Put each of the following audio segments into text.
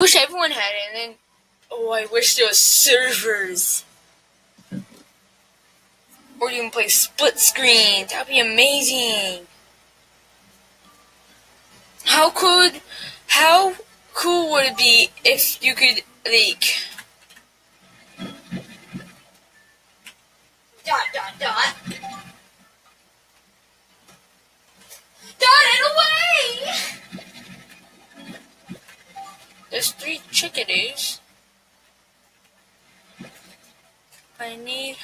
Wish everyone had it, and then I wish there was servers. Or you can play split screen. That'd be amazing. How cool would it be if you could like dot it away? There's 3 chickadees. I need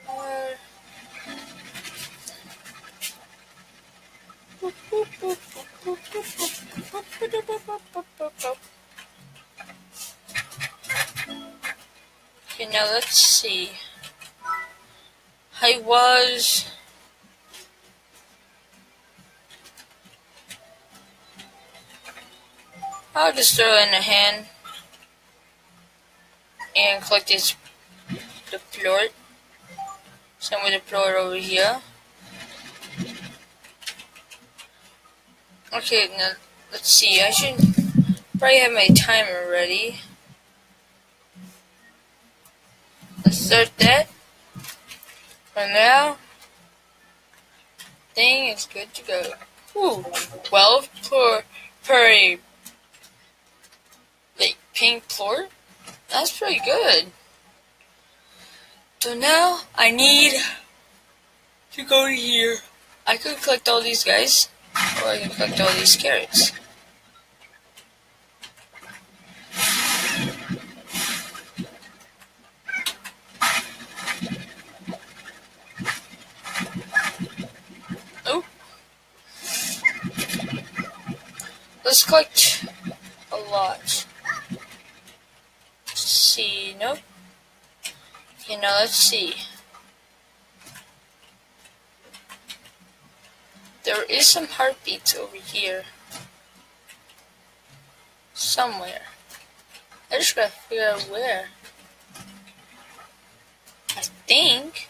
more. Okay, now let's see. I'll just throw in a hand and collect this deploy. So I'm going to deploy it over here. Okay, now let's see. I should probably have my timer ready. Let's start that. For now, thing is good to go. Ooh, 12 per like pink floor. That's pretty good. So now I need to go here. I could collect all these guys, or I can collect all these carrots. Oh, let's collect a lot. Let's see, nope. Okay, now let's see. There is some heartbeats over here. Somewhere. I just gotta figure out where. I think.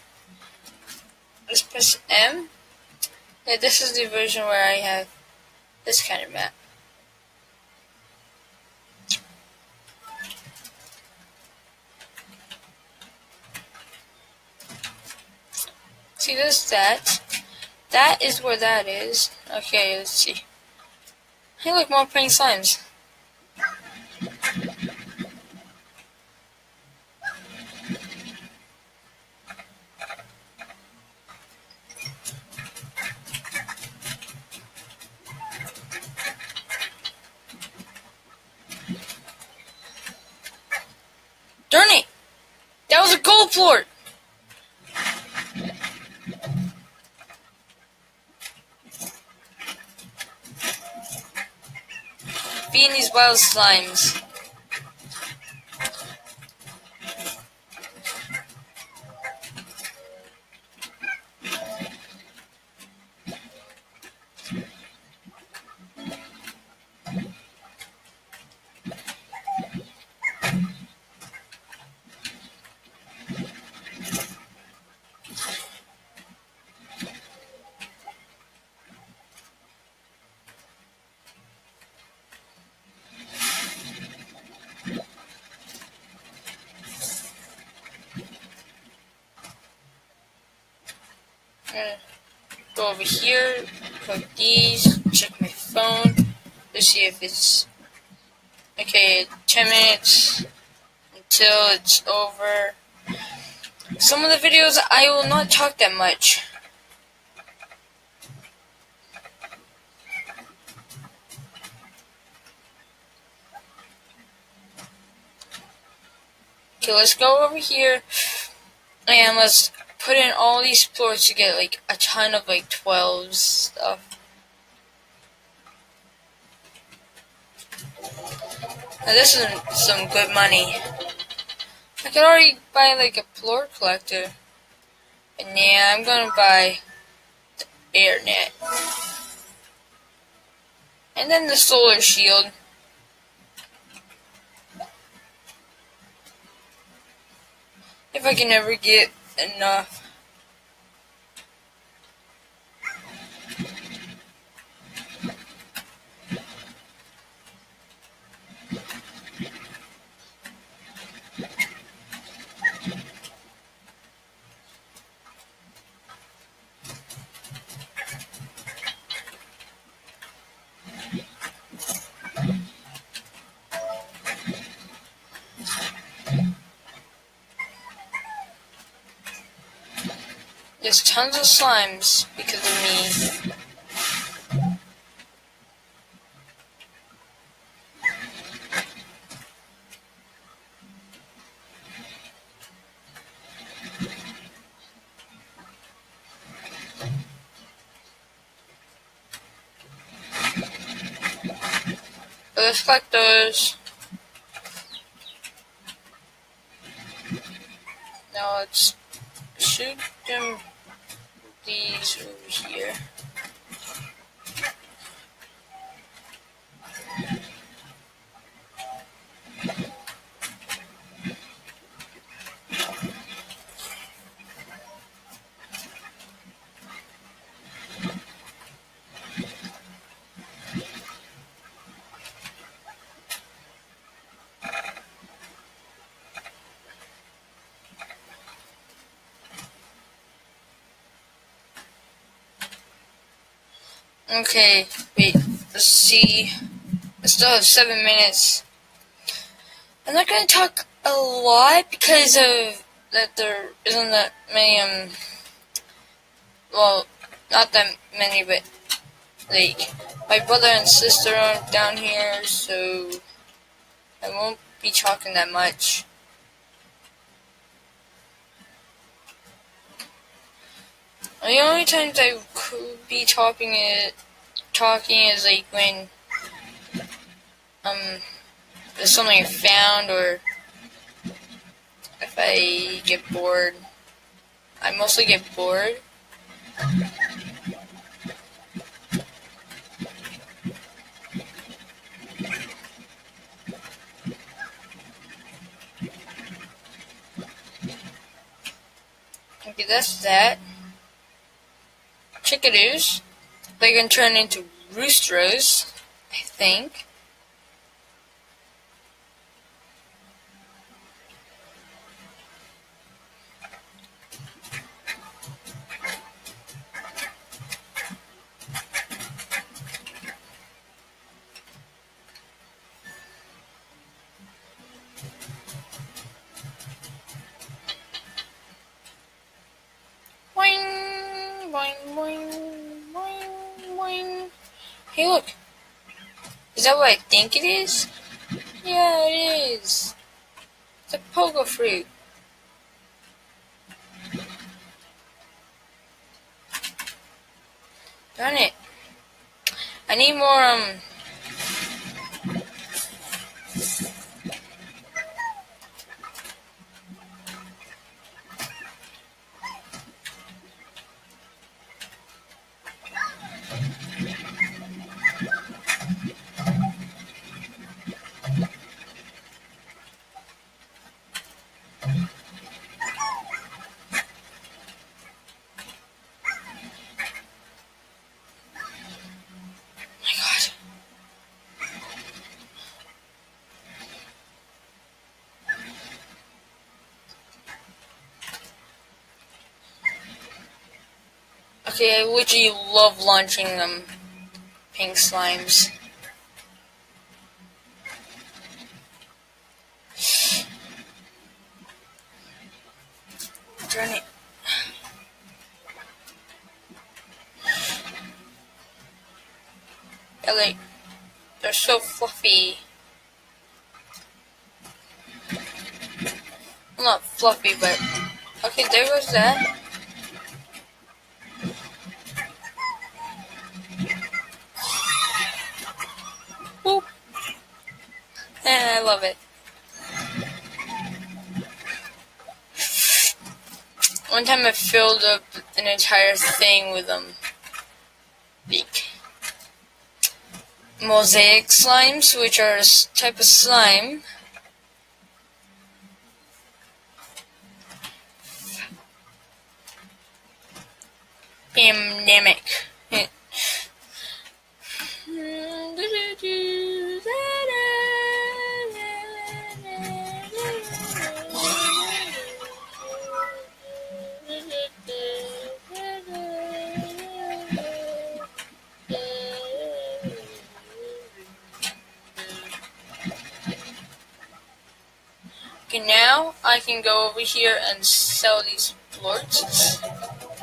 Let's press M. Yeah, this is the version where I have this kind of map. See this, that? That is where that is. Okay, let's see. Hey, look, more pink slimes. Darn it! That was a gold floor! Being these wild slimes. Go over here, click these, check my phone, to see if it's okay. 10 minutes until it's over. Some of the videos I will not talk that much. Okay, let's go over here and let's put in all these floors to get like a ton of like 12 stuff. Now this is some good money. I could already buy like a floor collector. And yeah, I'm gonna buy the air net. And then the solar shield. If I can ever get enough. lost tons of slimes because of me. Let's collect those. Now let's shoot them these over here. Okay, wait, let's see. I still have 7 minutes. I'm not gonna talk a lot because of that there isn't that many, well, not that many, but, like, my brother and sister aren't down here, so I won't be talking that much. The only times I could be talking is like when there's something I found, or if I get bored. I mostly get bored. Okay, that's that. Chickadoos. They can turn into roosters, I think. Boing, boing, boing, boing, boing. Hey, look. Is that what I think it is? Yeah, it is. It's a pogo fruit. Darn it. I need more, my God. Okay, I literally love launching pink slimes. Darn it. Yeah, like, they're so fluffy. Well, not fluffy, but... Okay, there goes that. Whoop. I love it. One time I filled up an entire thing with like mosaic slimes, which are a type of slime. Pandemic. Okay, now I can go over here and sell these plorts.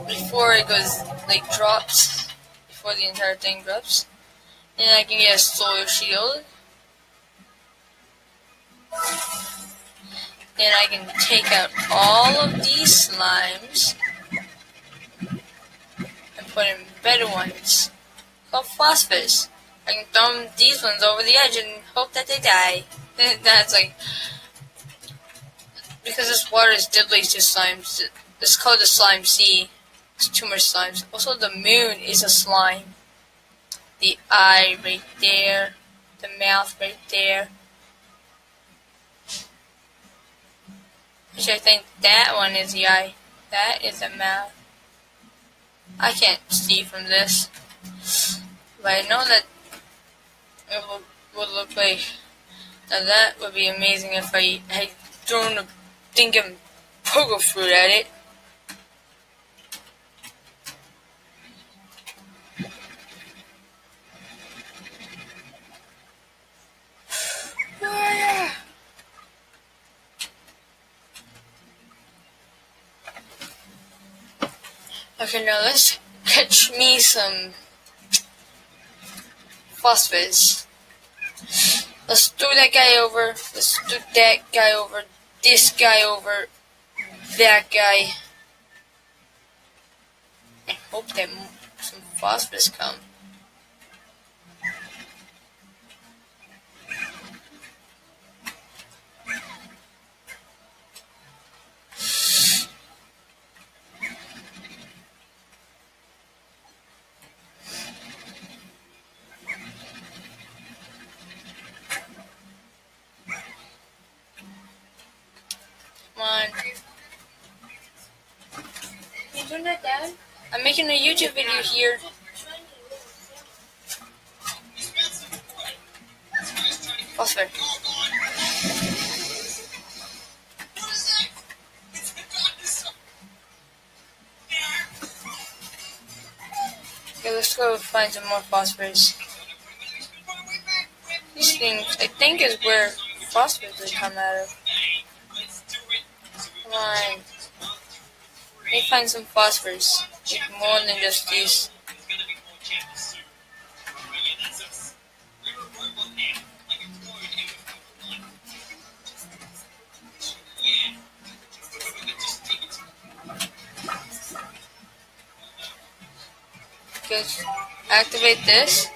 before it goes, like, drops, before the entire thing drops. And I can get a solar shield. Then I can take out all of these slimes and put in better ones called phosphorus. I can throw these ones over the edge and hope that they die. That's like, because this water is deadly to slimes. It's called the slime sea. It's too much slimes. Also, the moon is a slime. The eye right there. The mouth right there. Which I think that one is the eye. That is the mouth. I can't see from this. But I know that it would look like. Now that would be amazing if I had thrown a stinking pogo fruit at it. Okay, now let's catch me some phosphorus. Let's throw that guy over. Let's throw that guy over. This guy over. That guy. And hope that some phosphorus come. Come on. Can you turn that down? I'm making a YouTube video here. Phosphor. Okay, let's go find some more phosphorus. These things, I think, is where phosphorus would come out of. Come on. Let me find some phosphorus. Need more than just these. Just activate this.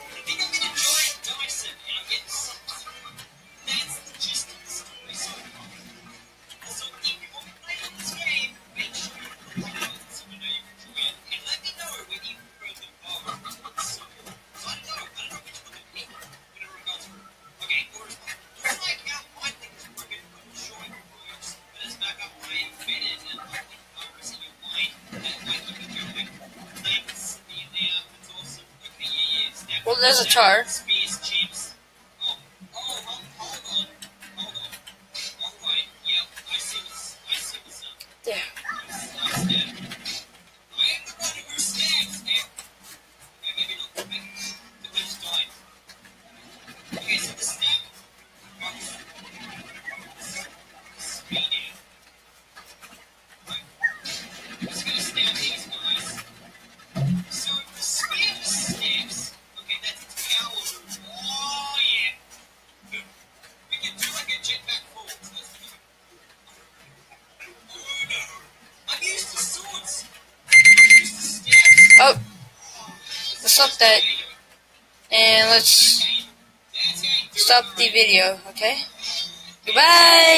Well, there's a chart. There. Oh, let's stop that, and let's stop the video, okay? Goodbye!